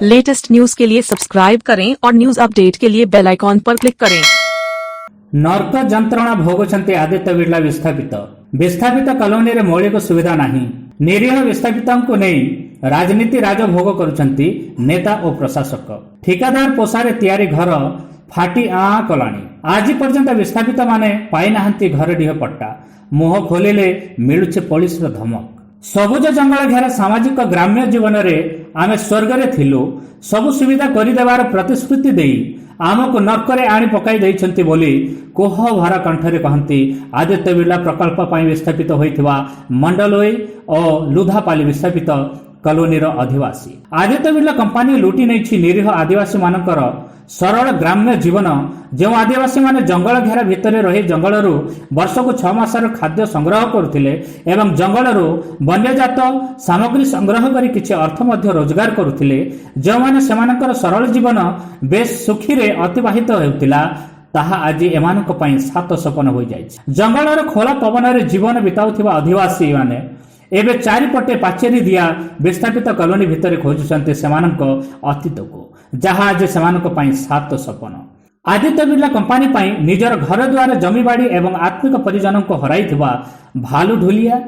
Latest news के लिए subscribe करें और न्यूज अपडेट के लिए बेल आइकॉन पर क्लिक करें। नर्क जंत्रणा भोगुंट आदित्य बिर्ला विस्थापित विस्थापित कॉलोनी रे मौलिक सुविधा नहीं। निरीह विस्थापित नहीं राजनीति राजभोग करुछंती नेता और प्रशासक। ठिकादार पोषारे तैयारी घर फाटी आ कलानी। आज पर्यंत विस्थापित माने पाई नाहंती घर डीह पट्टा। मुह खोलिले मिलुछे पुलिस धमक। सबुज जंगल घेरा सामाजिक ग्राम्य जीवन में आमे स्वर्ग रे थिलु। सबु सुविधा करिदेवार प्रतिश्रुति देई आमको नर्करे आनी पकाई देइछंती बोली कोह भरा कंठरे कहंती आदित्य बिर्ला प्रकल्प पई विस्थापित होइथिबा मंडलोई और लुधापाली विस्थापित कॉलोनी रो अधिवासी। आदित्य बिर्ला कंपनी लुटी नहीं निरीह आदिवासी मानकर सरल ग्राम्य जीवन। जो आदिवासी माने जंगल घेरा भितर रही जंगलरू वर्षको 6 मासर खाद्य संग्रह करुथिले एवं जंगलरू वन्यजात सामग्री संग्रह करी किछि अर्थ मध्य रोजगार करुथिले। जो माने सेमानकर सरल जीवन बेस सुखी रे अतिबाहित हेउतिला ताहा आज एमानक पई सात सपन होई जायछि। जंगलर खोला पवन रे जीवन बिताउथिबा आदिवासी माने एबे चारिपटे पाचेरी दिया विस्थापित कॉलोनी भितर खोजुछन्ते सेमानक अतीत को जहाँ आज सेमानक पई सात सपन। आदित्य बिर्ला कंपनी पई निजर घर द्वार जमीबाड़ी एवं आत्मिक परिजन को हराइथिबा भालू ढुलिया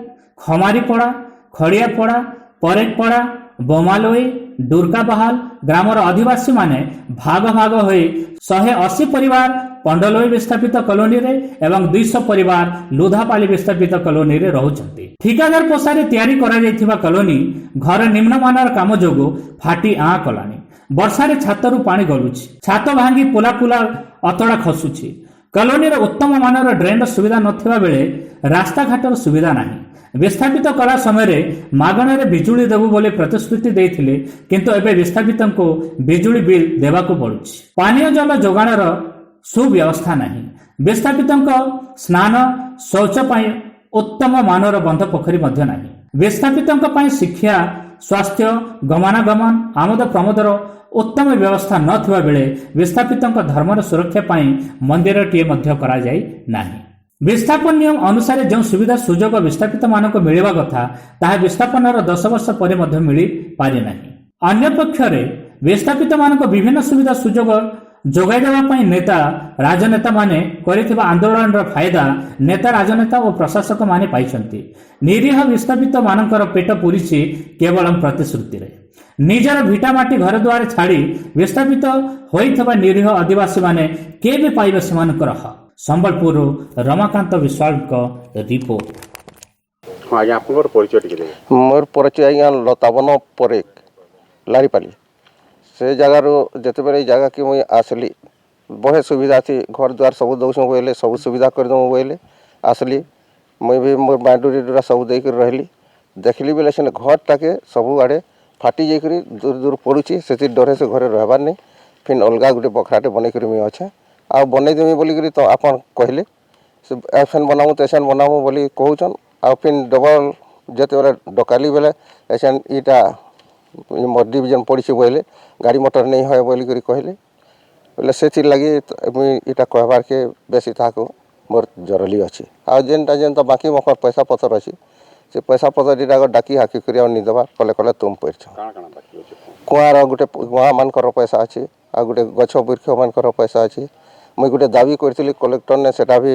खमारीपड़ा खड़ियापड़ा परेटपड़ा बोमालोई दुर्गा बहाल ग्रामर अधिवासी माने भाग भाग होई 180 परिवार पंडलोई विस्थापित कॉलोनी रे एवं 200 परिवार लुधापाली विस्थापित कॉलोनी रे रहुचंती। ठिकादार पोषारे तैयारी करा जायथिबा कॉलोनी घर निम्नमानर काम जोगु फाटी आ कलानी। वर्षारे छातरू पानी गलुछि। छात भांगी पुला पुला अतड़ा खसुछि। कॉलोनी रे उत्तम मानर ड्रेन सुविधा नथिबा बेले रास्ता घाटर सुविधा नाही। विस्थापित कला समय मागणारे बिजुली देबु बोले प्रतिश्रुति देइथिले किंतु एबे विस्थापित को बिजुली बिल देबाको पड़ुछि। पानीय जल जोगाणर सुव्यवस्था नहीं। विस्थापित स्नान शौच पई उत्तम मानर बंध पोखरी मध्य नाही। विस्थापित शिक्षा स्वास्थ्य गमनागमन आमद प्रमोदर उत्तम व्यवस्था नथिबा बेले विस्थापित धर्मर सुरक्षा पई मंदिरटीए मध्य करा जाई नाही। विस्थापन नियम अनुसार जो सुविधा सुजोग विस्थापित मानक मिलिबा कथा ताहा विस्थापनर 10 वर्ष परे मध्य मिली पारि नाही। अन्य पक्षरे विस्थापित मानक विभिन्न सुविधा सुजोग जोगाई देवा पई नेता राजनेता माने करिथिबा आंदोलन रो फायदा नेता राजनेता और प्रशासक माने पाइछंती। निरीह विस्थापित मानकर पेट पुरिछि केवल प्रतिश्रुति रे। निजर भिटामाटी घर द्वार छाड़ी विस्थापित होइथबा निरीह आदिवासी माने केबे पाइबे सेमानकर हक। संबलपुर रमाकांत विश्वाल का रिपोर्ट। हाँ आज्ञा आपन परिचय टिके देबे। मोर परिचय आज्ञा लतावन परेक लारीपाली से जगार जिते बेले जगह कि मुई आसली बहुत सुविधा थी। घर द्वार सब दौसु बोले सब सुविधा करदेमु बोले आसली मुई भी मोर बाडुरी डुरा सब देकर रहली। देखली बेले से घरटा के सब आड़े फाटी जाइकरी दूर दूर पड़ुची से डरे से घरे रहबार नहीं। फिर अलगा गोटे बखराटे बनईकर मुई अच्छे आ बनईदेमी बोलिकी तो आप कहले से एफएन बनाऊँ तो एसन बनाऊँ बोली कहून आ फिर डबल जिते बेले डकाली बेले एसन ईटा मोर डिविजन पड़ी बोले गाड़ी मोटर नहीं है बोलिकी कहले बोले से लगी मुई इटा कहबार के बेसी ताको मोर जरूरी अच्छी आ जेनटा जेन तो बाकी मोर पैसा पतर अच्छी से पैसा पतर इटा डाकी हाकी कर निदेबार कले कले तुम पड़छ। कुआर गोटे कुआ मानकर पैसा अच्छी आ गोटे गछ वृक्ष मानकर पैसा अच्छी। मुई गोटे दाबी करी कलेक्टर ने सेटा भी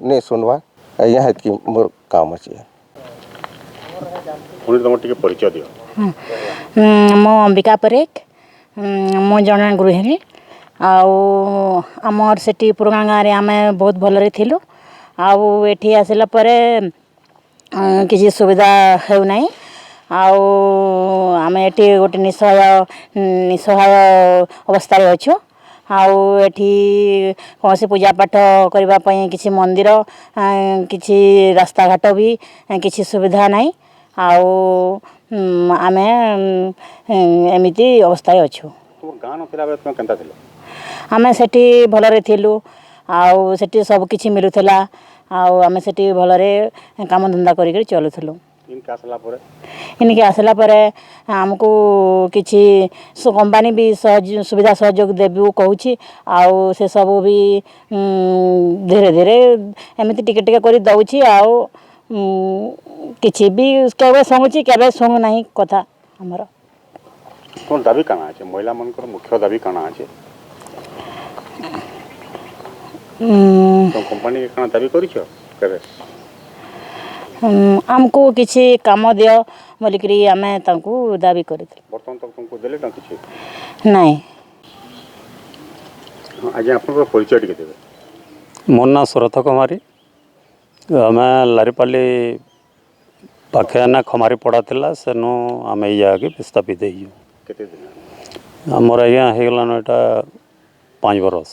नहीं सुनवा यहाँ कि मोर काम अच्छी। परिचय दियो। मो अंबिका परेक मो जन गृहिणी आमर से पुराणा गाँव आम बहुत भलरे थिलु। आठी आसला किसी सुविधा होना आम एटी गोटे निसहाय अवस्था अच्छु। आठी कौन से पूजा पाठ करने किसी मंदिर किसी रास्ता घाट भी किसी सुविधा नहीं। आम एमती अवस्था अच्छु। आम से भलरे थिलु आठी सब किछि मिलुथला आम से भलरे काम धंदा करिक चलुथलु। इनके आसला आमको किसी कंपानी भी सुविधा सहयोग देबू कहूँ से सब भी धीरे धीरे एमती टिके टिके कर दउछि किसी भी केवे शुणुची केवे शुणु ना कथा हमर। तुम दाबी काना আছে মহিলা মানকর মুখ্য দাবি কানা আছে तुम कंपनी के काना दाबी करिछ केबे आमको किसी काम दियो बोलिकी आम दाबी कर बर्तमान तक तुमको देले ना किछि नहीं आज आपन परिचय टिके देबे मोर ना सुरथ कुमारी आम लारीपाली पाखे ना खमारी पड़ा था सेनु आम ये विस्थापित हो केते दिन आमर आज्ञा हो गलान एटा 5 बरस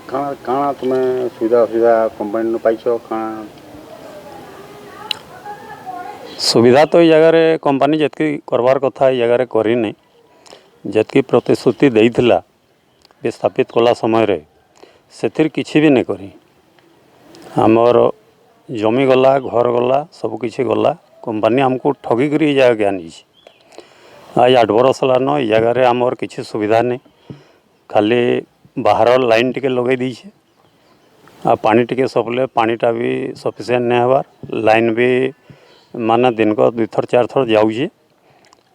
काना काना तुमे सुविधा सुविधा कंपनी न पाइछ काना सुविधा तो ये जगह कंपनी जितकी करवार कथा ये जगह करी नहीं जितकी प्रतिश्रुति देइथिला विस्थापित कला समय रे सेथिर किछि भी नहीं करी आमर जमी गला घर गला सब किछि गला कंपनी हमको ठगी करी जगह के आनी आज 8 बरस लान ये जगह आमर किछि सुविधा नहीं खाली बाहर लाइन टिके लगे दीछे आ पानी टिके सप्ले पानीटा भी सफिसीयंट नहीं हबार लाइन भी माने दिन को 2 थर 4 थर जाऊे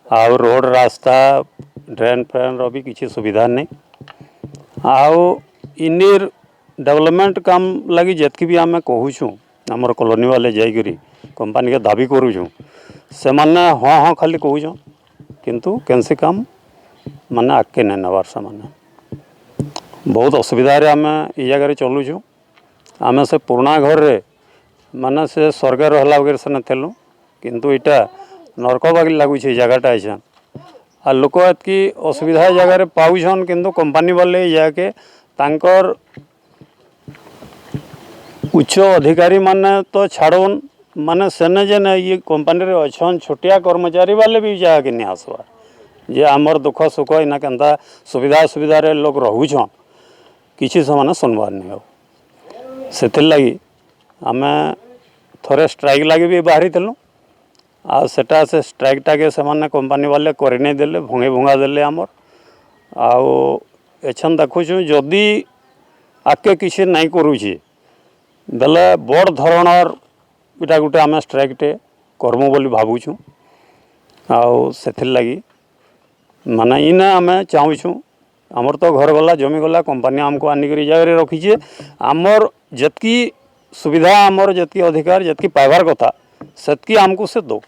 आ रोड रास्ता ड्रेन फ्रेन रो भी किसी सुविधा नहीं आउ इनिर डेवलपमेंट काम लगी जितकी भी आम कहूँ आमर कॉलोनी वाले जाइकरी कंपनी के दाबी करूँ से माने हाँ हाँ खाली कहूँ किंतु कैंसी काम माने आगे नहीं नबार से माने बहुत असुविधा आम ये जगह चलुचु आम से पुराना घर रे माने से स्वर्ग रहा वगैरह सेना थेलु किंतु इटा नरक बागी लगुच जगहटा ऐसा आ लोक एतकी असुविधा जगह पाऊन किंतु कंपनी वाले जाके तांकर उच्च अधिकारी माने तो छाड़न माने सेने जेन ये कंपनी रे अच्छन छोटिया कर्मचारी वाले भी जाके नहीं आसबार जे आमर दुख सुख इना केन्ता सुविधा सुविधा रे लोग रहुछन किसी से सुनवार नहीं हो से लगी आम थोड़े स्ट्राइक लगी भी बाहरी थलु आटा से स्ट्राइकटा के से कंपनी वाले कर नहीं देले भंगे भुंगा देले आमर आउ एछन देखुछु जदि आके किसी नहीं करुछि बेले बड़ धरणर इटा गोटे आम स्ट्राइकटे करमु बोली भावुछु आउ से लगी माने इने आम चाहूँ आमर तो घर गला जमी गला कंपनी आमको आनिक जगह रखीचे आमर जितकी सुविधा आमर जितकी अधिकार जितकी पाइबार कथा सेतकी आमको से दो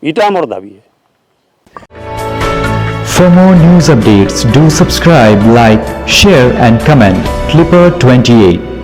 इटा आमर दाबी है। For more news updates, do subscribe, like, share and comment. Clipper 28